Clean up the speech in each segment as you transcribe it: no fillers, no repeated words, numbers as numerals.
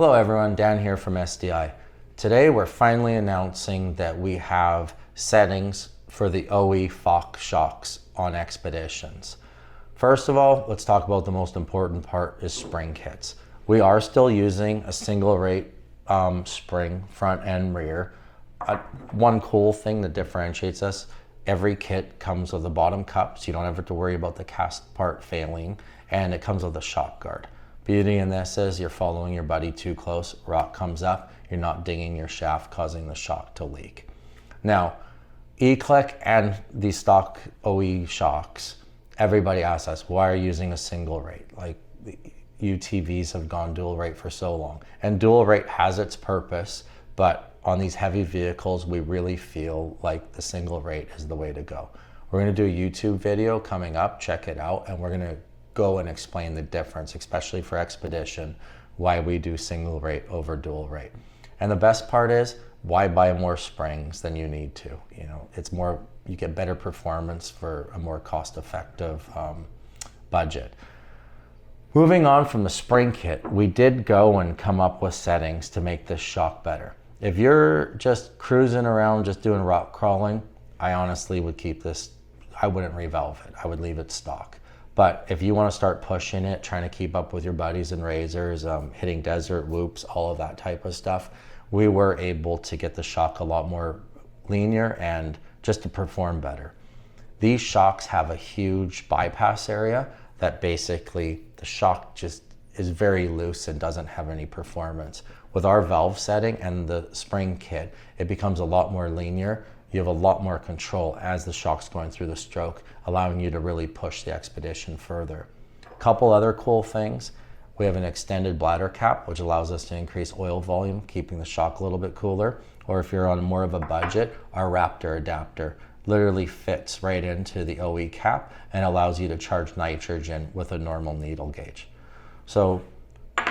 Hello everyone, Dan here from SDI. Today we're finally announcing that we have settings for the OE Fox shocks on Xpeditions. First of all, let's talk about the most important part is spring kits. We are still using a single rate spring front and rear. One cool thing that differentiates us, every kit comes with a bottom cup, so you don't have to worry about the cast part failing, and it comes with a shock guard. Beauty in this is you're following your buddy too close, rock comes up, you're not dinging your shaft, causing the shock to leak. Now, E-Click and the stock OE shocks, everybody asks us, why are you using a single rate? Like, the UTVs have gone dual rate for so long. And dual rate has its purpose, but on these heavy vehicles, we really feel like the single rate is the way to go. We're gonna do a YouTube video coming up, check it out, and we're gonna go and explain the difference, especially for Xpedition, why we do single rate over dual rate. And the best part is, why buy more springs than you need to? You know, it's more, you get better performance for a more cost-effective budget. Moving on from the spring kit, we did go and come up with settings to make this shock better. If you're just cruising around, just doing rock crawling, I honestly would keep this, I wouldn't revalve it, I would leave it stock. But if you want to start pushing it, trying to keep up with your buddies and razors, hitting desert whoops, all of that type of stuff, we were able to get the shock a lot more linear and just to perform better. These shocks have a huge bypass area that basically the shock just is very loose and doesn't have any performance. With our valve setting and the spring kit, it becomes a lot more linear. You have a lot more control as the shock's going through the stroke, allowing you to really push the Xpedition further. A couple other cool things. We have an extended bladder cap, which allows us to increase oil volume, keeping the shock a little bit cooler. Or if you're on more of a budget, our Raptor adapter literally fits right into the OE cap and allows you to charge nitrogen with a normal needle gauge. So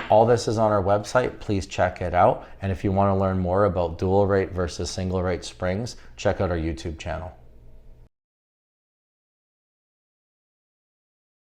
all this is on our website, please check it out. And if you want to learn more about dual rate versus single rate springs, check out our YouTube channel.